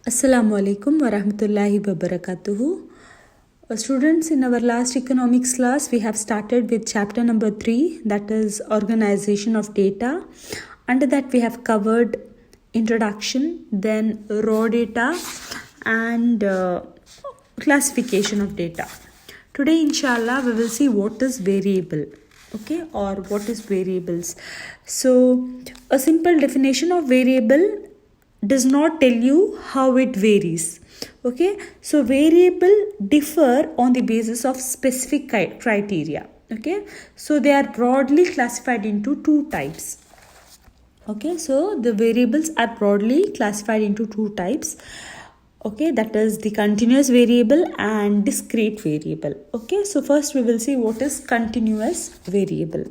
Assalamu alaikum wa rahmatullahi wa barakatuhu. Students, in our last economics class, we have started with chapter number 3, that is organization of data. Under that, we have covered introduction, then raw data, and classification of data. Today, inshallah, we will see what is variable, okay, or what is variables. So, a simple definition of variable does not tell you how it varies. Okay, so variable differ on the basis of specific criteria. Okay, so they are broadly classified into two types. Okay, so the variables are broadly classified into two types. Okay, that is the continuous variable and discrete variable. Okay, so first we will see what is continuous variable.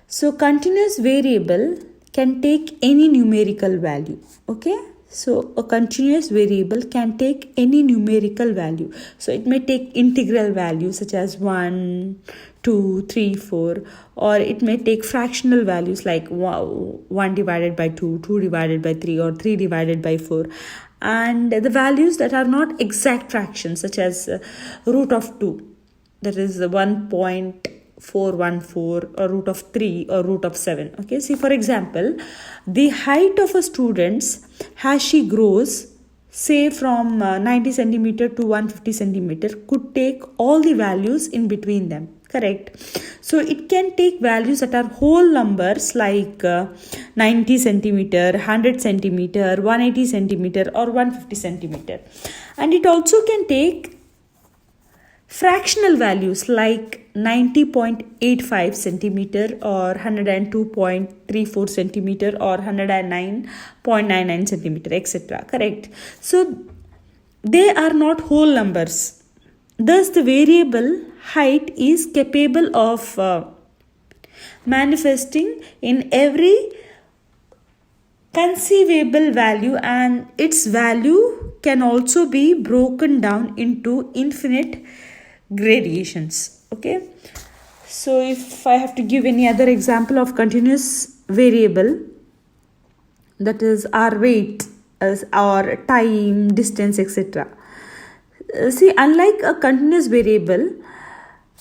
So continuous variable can take any numerical value. Okay, so a continuous variable can take any numerical value. So it may take integral values such as 1, 2, 3, 4, or it may take fractional values like 1 divided by 2, 2 divided by 3, or 3 divided by 4. And the values that are not exact fractions such as root of 2, that is 1.414, or root of 3, or root of 7. Okay, see, for example, the height of a student as she grows, say from 90 centimeter to 150 centimeter, could take all the values in between them. Correct. So it can take values that are whole numbers like 90 centimeter, 100 centimeter, 180 centimeter, or 150 centimeter. And it also can take fractional values like 90.85 centimeter, or 102.34 centimeter, or 109.99 centimeter, etc. Correct. So they are not whole numbers. Thus, the variable height is capable of manifesting in every conceivable value, and its value can also be broken down into infinite gradations. Okay, so if I have to give any other example of continuous variable, that is our weight, or time, distance, etc. See, unlike a continuous variable,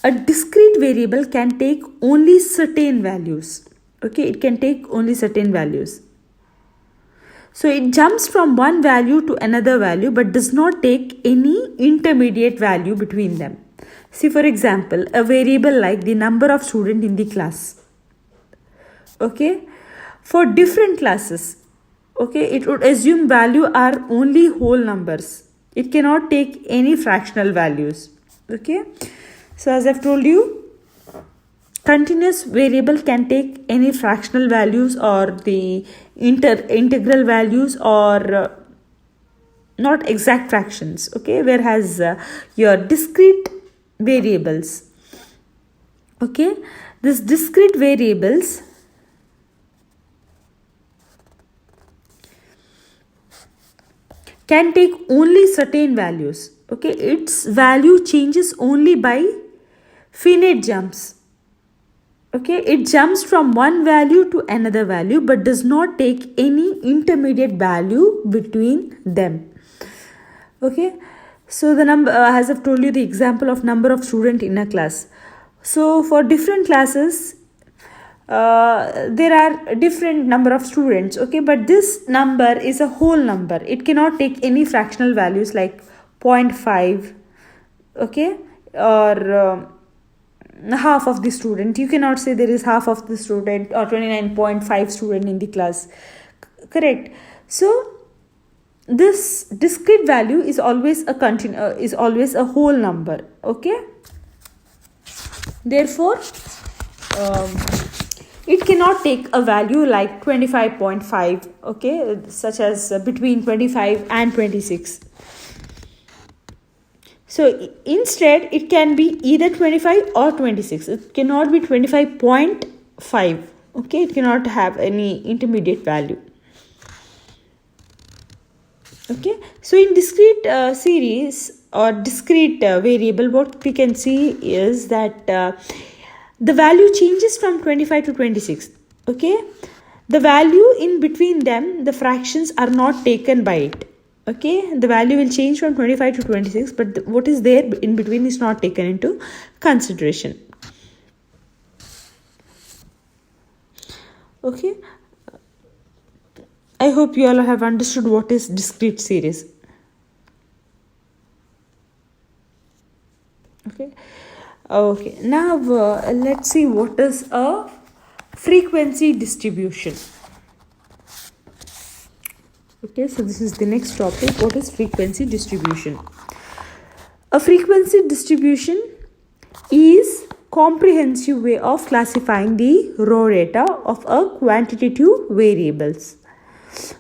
a discrete variable can take only certain values. Okay, it can take only certain values. So it jumps from one value to another value but does not take any intermediate value between them. See, for example, a variable like the number of students in the class. Okay, for different classes, okay, it would assume value are only whole numbers. It cannot take any fractional values. Okay, so as I've told you, continuous variable can take any fractional values, or the integral values, or not exact fractions. Okay, whereas your discrete variables, okay, this discrete variables can take only certain values. Okay, its value changes only by finite jumps. Okay, it jumps from one value to another value but does not take any intermediate value between them. Okay, so the number, as I've told you, the example of number of students in a class. So for different classes, there are different number of students. Okay, but this number is a whole number. It cannot take any fractional values like 0.5. Okay, or half of the student. You cannot say there is half of the student, or 29.5 student in the class. Correct. So this discrete value is always a whole number. Okay, therefore it cannot take a value like 25.5. okay, such as between 25 and 26. So instead it can be either 25 or 26. It cannot be 25.5. okay, it cannot have any intermediate value. Okay, so in discrete series or discrete variable, what we can see is that the value changes from 25 to 26. Okay, the value in between them, the fractions are not taken by it. Okay, the value will change from 25 to 26, but what is there in between is not taken into consideration. Okay, I hope you all have understood what is discrete series. Okay, now let's see what is a frequency distribution. Okay, so this is the next topic. What is frequency distribution? A frequency distribution is comprehensive way of classifying the raw data of a quantitative variables.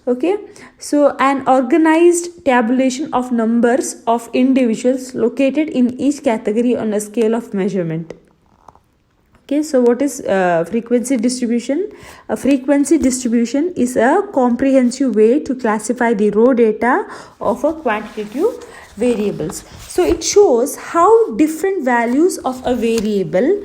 Okay, so an organized tabulation of numbers of individuals located in each category on a scale of measurement. Okay, so what is frequency distribution? A frequency distribution is a comprehensive way to classify the raw data of a quantitative variables. So it shows how different values of a variable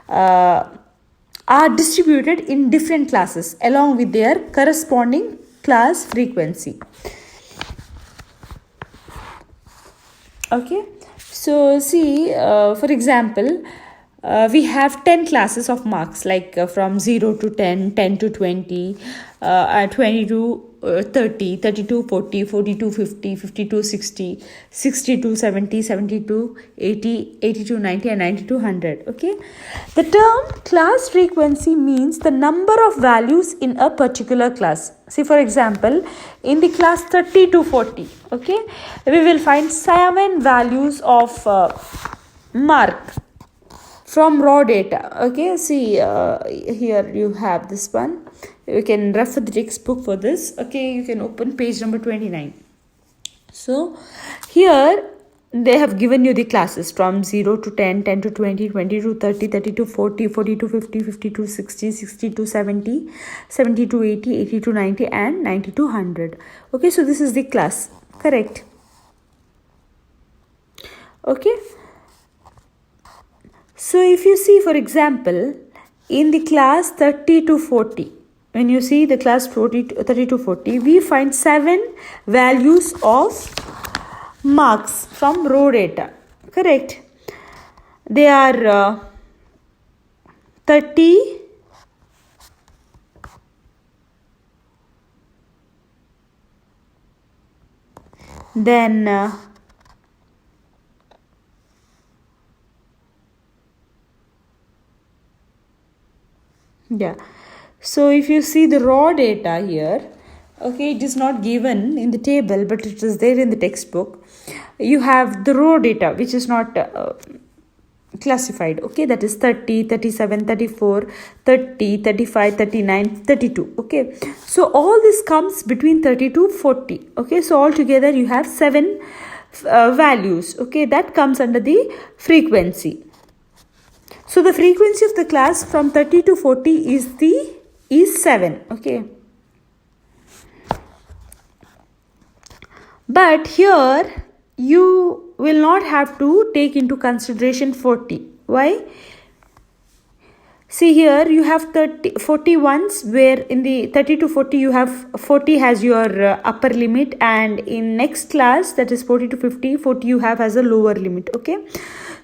are distributed in different classes along with their corresponding class frequency. Okay, so see, for example, we have 10 classes of marks, like from 0 to 10, 10 to 20, 20 to 30, 30 to 40, 40 to 50, 50 to 60, 60 to 70, 70 to 80, 80 to 90, and 90 to 100. Okay, the term class frequency means the number of values in a particular class. See, for example, in the class 30 to 40, okay, we will find 7 values of mark from raw data. Okay, see, here you have this one. You can refer the textbook for this. Okay, you can open page number 29. So here they have given you the classes from 0 to 10, 10 to 20, 20 to 30, 30 to 40, 40 to 50, 50 to 60, 60 to 70, 70 to 80, 80 to 90, and 90 to 100. Okay, so this is the class, correct? Okay, so if you see, for example, in the class 30 to 40, when you see the class 30 to 40, we find 7 values of marks from raw data, correct? They are 30, then yeah, so if you see the raw data here, okay, it is not given in the table but it is there in the textbook. You have the raw data which is not classified, okay, that is 30, 37, 34, 30, 35, 39, 32. Okay, so all this comes between 30 to 40. Okay, so altogether you have 7 values, okay, that comes under the frequency. So the frequency of the class from 30 to 40 is 7. Okay, but here you will not have to take into consideration 40. Why? See, here you have 40 ones, where in the 30 to 40 you have 40 has your upper limit, and in next class, that is 40 to 50, 40 you have as a lower limit. Okay,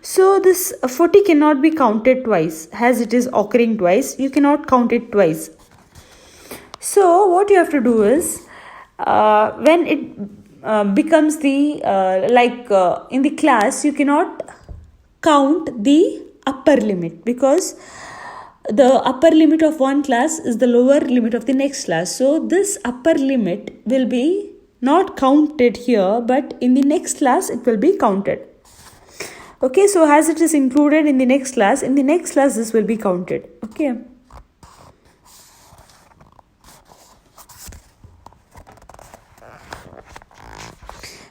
so this 40 cannot be counted twice, as it is occurring twice. You cannot count it twice. So what you have to do is, when it becomes the in the class, you cannot count the upper limit, because the upper limit of one class is the lower limit of the next class. So this upper limit will be not counted here, but in the next class it will be counted. Okay, so as it is included in the next class, this will be counted. Okay,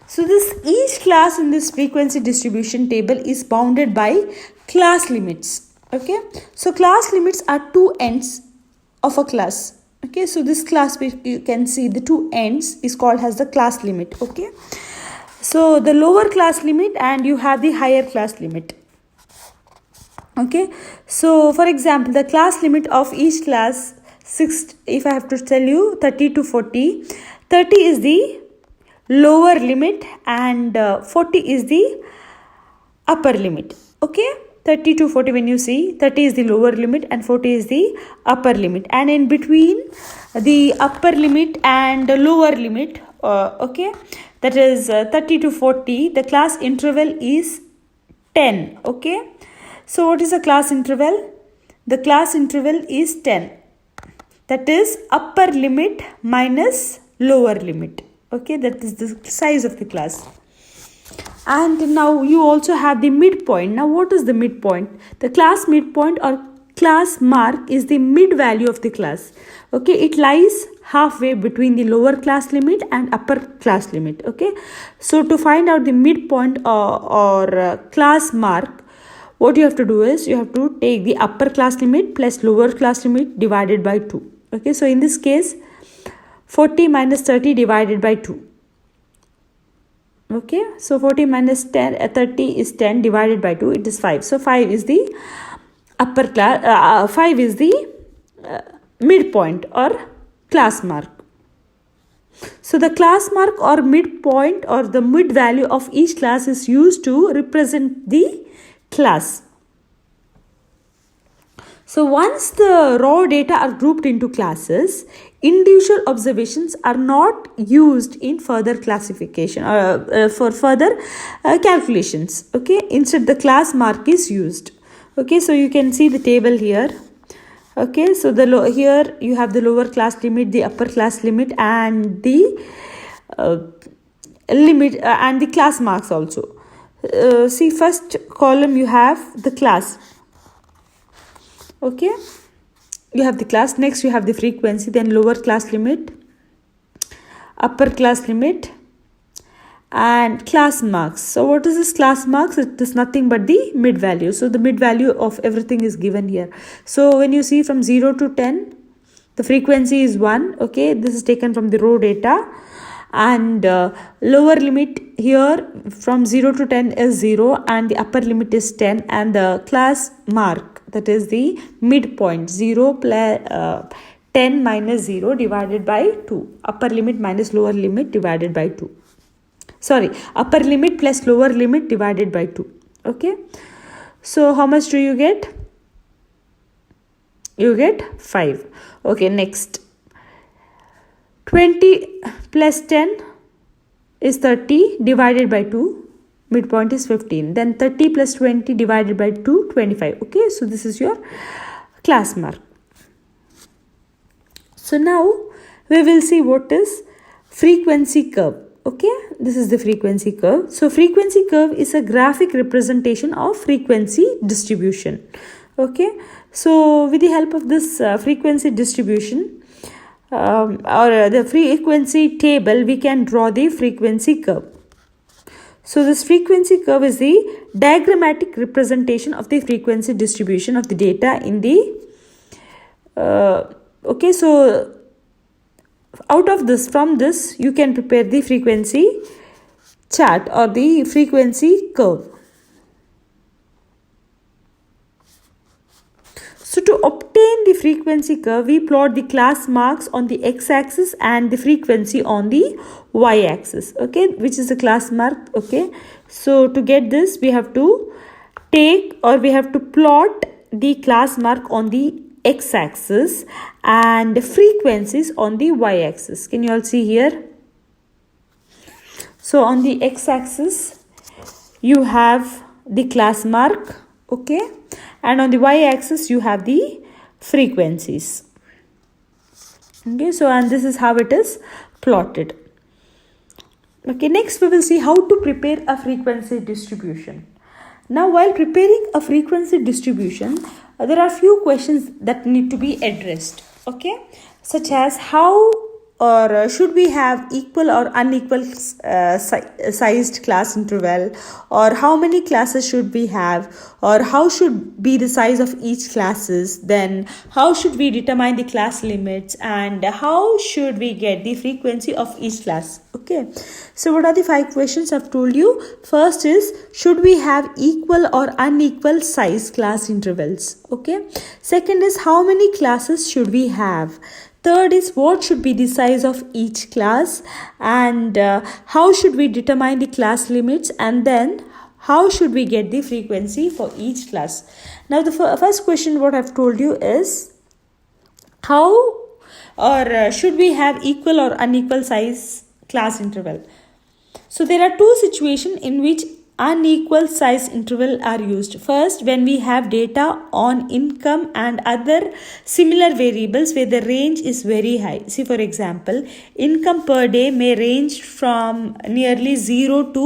so this each class in this frequency distribution table is bounded by class limits. Okay, so class limits are 2 ends of a class. Okay, so this class, you can see the 2 ends is called as the class limit. Okay, so the lower class limit and you have the higher class limit. Okay, so for example, the class limit of each class, if I have to tell you 30 to 40, 30 is the lower limit and 40 is the upper limit. Okay, 30 to 40, when you see 30 is the lower limit and 40 is the upper limit, and in between the upper limit and the lower limit, okay, that is 30 to 40, the class interval is 10. Okay, so what is the class interval? The class interval is 10, that is upper limit minus lower limit. Okay, that is the size of the class. And now you also have the midpoint. Now what is the midpoint? The class midpoint or class mark is the mid value of the class. Okay, it lies halfway between the lower class limit and upper class limit. Okay, so to find out the midpoint or class mark, what you have to do is you have to take the upper class limit plus lower class limit divided by 2. Okay, so in this case 40 minus 30 divided by 2. Okay, so 40 minus 30 is 10 divided by 2, it is 5. So 5 is the upper class, 5 is the midpoint or class mark. So the class mark or midpoint or the mid value of each class is used to represent the class. So once the raw data are grouped into classes, individual observations are not used in further classification or for further calculations. Okay, instead the class mark is used. Okay, so you can see the table here. Okay, so here you have the lower class limit, the upper class limit, and the limit and the class marks also. See, first column you have the class. Okay, you have the class, next you have the frequency, then lower class limit, upper class limit, and class marks. So what is this class marks? It is nothing but the mid value. So the mid value of everything is given here. So when you see from 0 to 10, the frequency is 1. Okay, this is taken from the raw data, and lower limit here from 0 to 10 is 0 and the upper limit is 10, and the class mark, that is the midpoint, 0 plus 10 minus 0 divided by 2, upper limit minus lower limit divided by 2. Sorry, upper limit plus lower limit divided by 2. Okay, so how much do you get? You get 5. Okay, next 20 plus 10 is 30 divided by 2, midpoint is 15. Then 30 plus 20 divided by 2, 25. Okay, so this is your class mark. So now we will see what is frequency curve. Okay, this is the frequency curve. So frequency curve is a graphic representation of frequency distribution. Okay, so with the help of this frequency distribution or the frequency table, we can draw the frequency curve. So this frequency curve is the diagrammatic representation of the frequency distribution of the data in the okay, so out of this, from this you can prepare the frequency chart or the frequency curve. So to obtain the frequency curve, we plot the class marks on the x-axis and the frequency on the y-axis. Okay, which is the class mark. Okay, so to get this, we have to take or we have to plot the class mark on the x-axis and the frequencies on the y-axis. Can you all see here? So on the x-axis, you have the class mark. Okay, and on the y-axis you have the frequencies. Okay, so and this is how it is plotted. Okay, next we will see how to prepare a frequency distribution. Now while preparing a frequency distribution, there are few questions that need to be addressed. Okay, such as how or should we have equal or unequal sized class interval, or how many classes should we have, or how should be the size of each classes, then how should we determine the class limits, and how should we get the frequency of each class. Okay, so what are the 5 questions I've told you? First is, should we have equal or unequal size class intervals? Okay, second is, how many classes should we have? third is what should be the size of each class, and how should we determine the class limits, and then how should we get the frequency for each class. Now the first question what I've told you is how or should we have equal or unequal size class interval. So there are two situations in which unequal size interval are used. First, when we have data on income and other similar variables where the range is very high. See, for example, income per day may range from nearly 0 to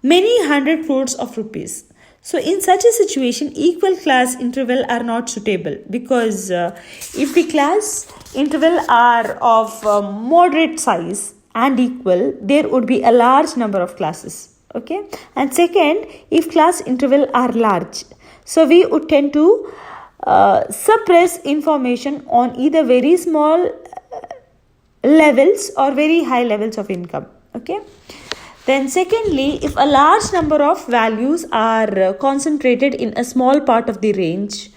many hundred crores of rupees. So in such a situation, equal class interval are not suitable, because if the class interval are of moderate size and equal, there would be a large number of classes. Okay, and second, if class interval are large, so we would tend to suppress information on either very small levels or very high levels of income. Okay, then secondly, if a large number of values are concentrated in a small part of the range,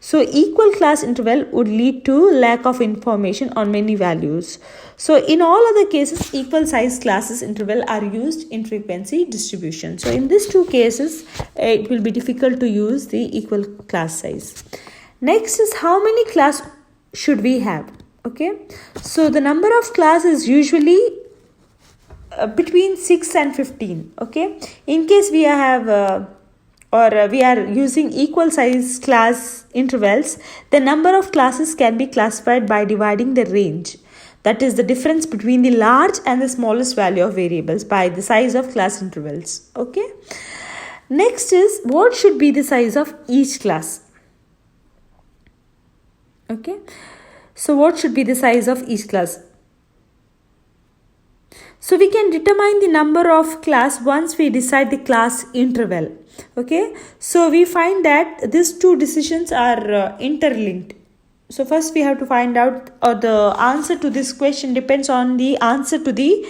so equal class interval would lead to lack of information on many values. So in all other cases, equal size classes interval are used in frequency distribution. So in these two cases, it will be difficult to use the equal class size. Next is how many class should we have? Okay, so the number of class is usually between 6 and 15. Okay, in case we have we are using equal size class intervals, the number of classes can be classified by dividing the range, that is the difference between the large and the smallest value of variables, by the size of class intervals. Okay, next is what should be the size of each class. Okay, so what should be the size of each class? So we can determine the number of class once we decide the class interval. Okay, so we find that these two decisions are interlinked. So first we have to find out, or the answer to this question depends on the answer to the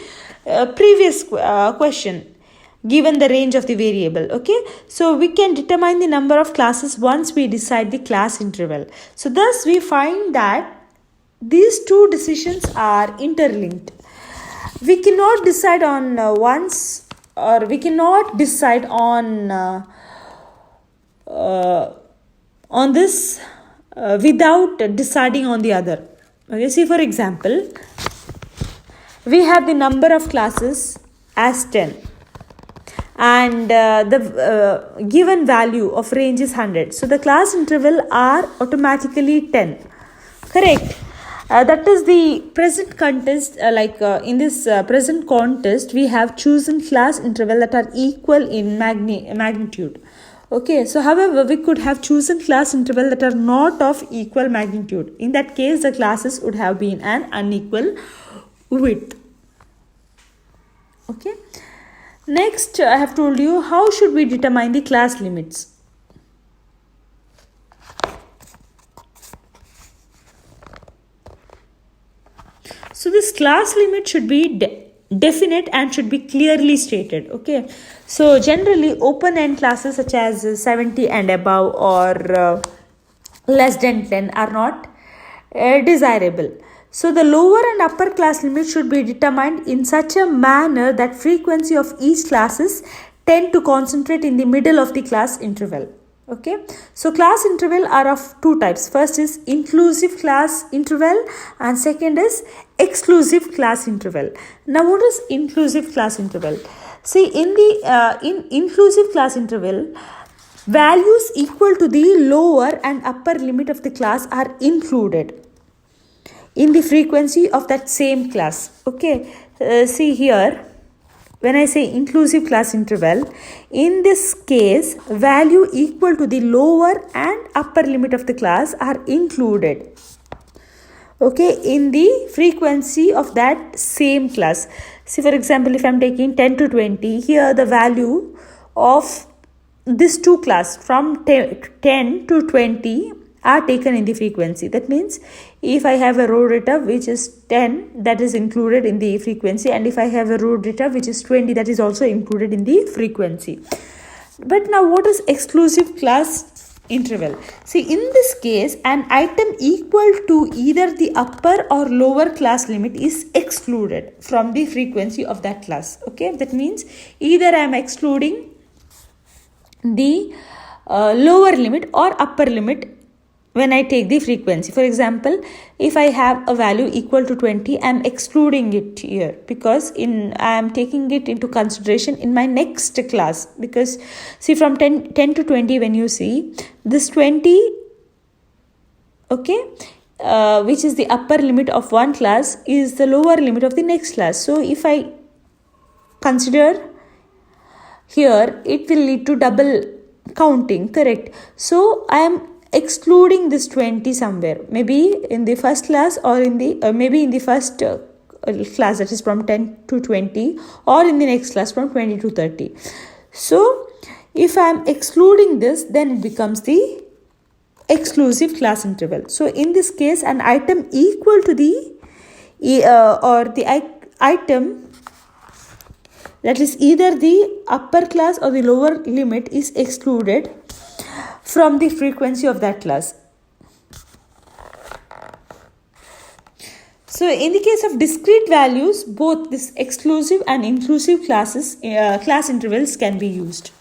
previous question, given the range of the variable. Okay, so we can determine the number of classes once we decide the class interval. So thus we find that these two decisions are interlinked. We cannot decide on once, or we cannot decide on this without deciding on the other. Okay, see, for example, we have the number of classes as 10, and the given value of range is 100. So the class interval are automatically 10. Correct. That is the present contest. In this present contest, we have chosen class interval that are equal in magnitude. Okay, so however, we could have chosen class interval that are not of equal magnitude. In that case, the classes would have been an unequal width. Okay, next I have told you how should we determine the class limits. So this class limit should be definite and should be clearly stated. Okay, so generally open-end classes such as 70 and above or less than 10 are not desirable. So the lower and upper class limit should be determined in such a manner that frequency of each classes tend to concentrate in the middle of the class interval. Okay, so class interval are of two types. First is inclusive class interval and second is exclusive class interval. Now what is inclusive class interval? See, in the in inclusive class interval, values equal to the lower and upper limit of the class are included in the frequency of that same class. Okay, see here, when I say inclusive class interval, in this case, value equal to the lower and upper limit of the class are included, okay, in the frequency of that same class. See, for example, if I am taking 10 to 20, here the value of these two class from 10 to 20 are taken in the frequency. That means if I have a row data which is 10, that is included in the frequency, and if I have a row data which is 20, that is also included in the frequency. But now what is exclusive class interval. See, in this case, an item equal to either the upper or lower class limit is excluded from the frequency of that class. Okay, that means either I am excluding the lower limit or upper limit when I take the frequency. For example, if I have a value equal to 20, I am excluding it here because I am taking it into consideration in my next class. Because see, from 10 to 20, when you see this 20, okay, which is the upper limit of one class, is the lower limit of the next class. So if I consider here, it will lead to double counting, correct? So I am excluding this 20 somewhere, maybe in the first class or in the maybe in the first class, that is from 10 to 20, or in the next class from 20 to 30. So if I am excluding this, then it becomes the exclusive class interval. So in this case, an item equal to the item that is either the upper class or the lower limit is excluded from the frequency of that class. So in the case of discrete values, both this exclusive and inclusive class intervals can be used.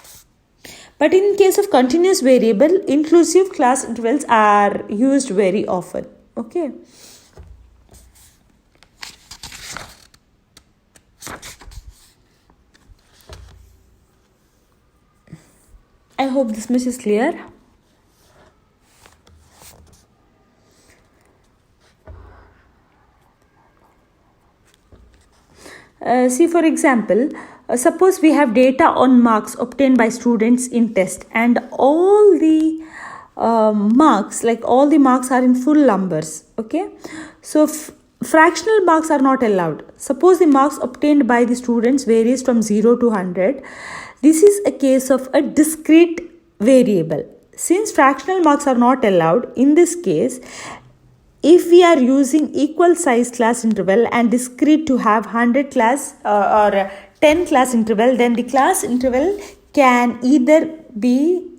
But in case of continuous variable, inclusive class intervals are used very often. Okay. I hope this much is clear. See, for example, suppose we have data on marks obtained by students in test, and all the marks, like all the marks are in full numbers. Okay, so fractional marks are not allowed. Suppose the marks obtained by the students varies from 0 to 100. This is a case of a discrete variable. Since fractional marks are not allowed, in this case, if we are using equal size class interval and discrete to have 100 class or 10 class interval, then the class interval can either be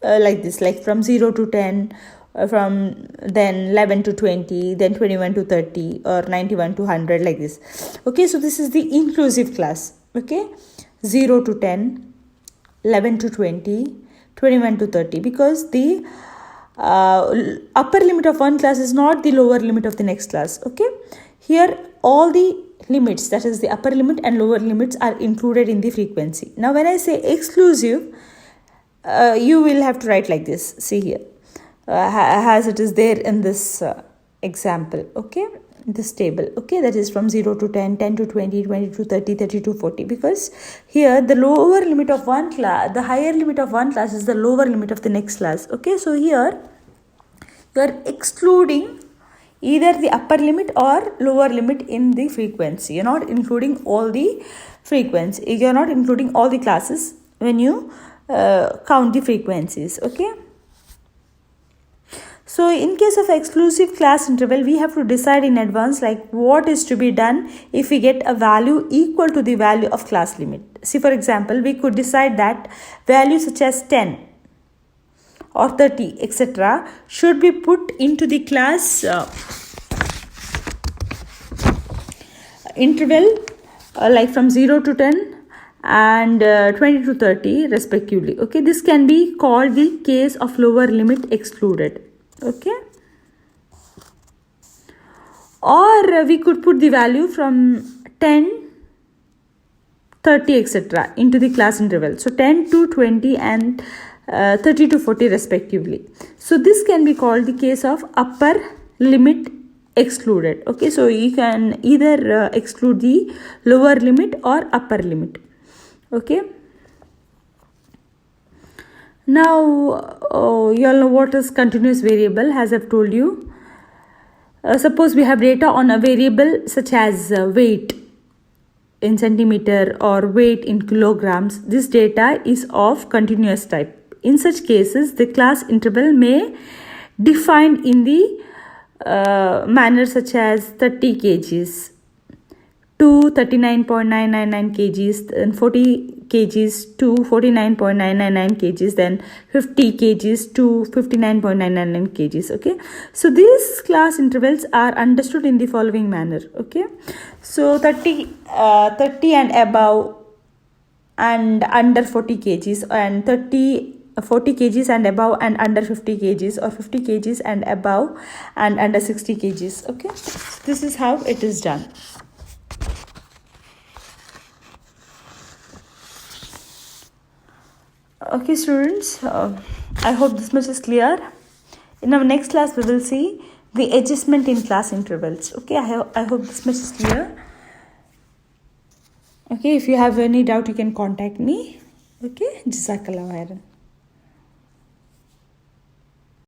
like this, like from 0 to 10, from then 11 to 20, then 21 to 30, or 91 to 100, like this. Okay, so this is the inclusive class. Okay, 0 to 10, 11 to 20, 21 to 30, because the upper limit of one class is not the lower limit of the next class. Okay, here all the limits, that is the upper limit and lower limits, are included in the frequency. Now when I say exclusive, you will have to write like this. See here, as it is there in this example. Okay, this table. Okay, that is from 0 to 10, 10 to 20, 20 to 30, 30 to 40, because here the lower limit of one class, the higher limit of one class is the lower limit of the next class. Okay, so here you are excluding either the upper limit or lower limit in the frequency. You're not including all the frequency. You're not including all the classes when you count the frequencies. Okay. So in case of exclusive class interval, we have to decide in advance like what is to be done if we get a value equal to the value of class limit. See, for example, we could decide that values such as 10 or 30, etc. should be put into the class interval like from 0 to 10 and 20 to 30 respectively. Okay, this can be called the case of lower limit excluded. Okay, or we could put the value from 10, 30, etc. into the class interval. So 10 to 20 and 30 to 40 respectively. So this can be called the case of upper limit excluded. Okay, so you can either exclude the lower limit or upper limit. Okay. Now, you all know what is continuous variable, as I've told you. Suppose we have data on a variable such as weight in centimeter or weight in kilograms. This data is of continuous type. In such cases, the class interval may defined in the manner such as 30 kgs to 39.999 kgs and 40 kgs to 49.999 kgs, then 50 kgs to 59.999 kgs. Okay, so these class intervals are understood in the following manner. Okay, so 30 and above and under 40 kgs, and 40 kgs and above and under 50 kgs, or 50 kgs and above and under 60 kgs. Okay, so this is how it is done. Okay students, I hope this much is clear. In our next class we will see the adjustment in class intervals. Okay, I hope this much is clear. Okay, if you have any doubt you can contact me. Okay, Jazakallah khairan.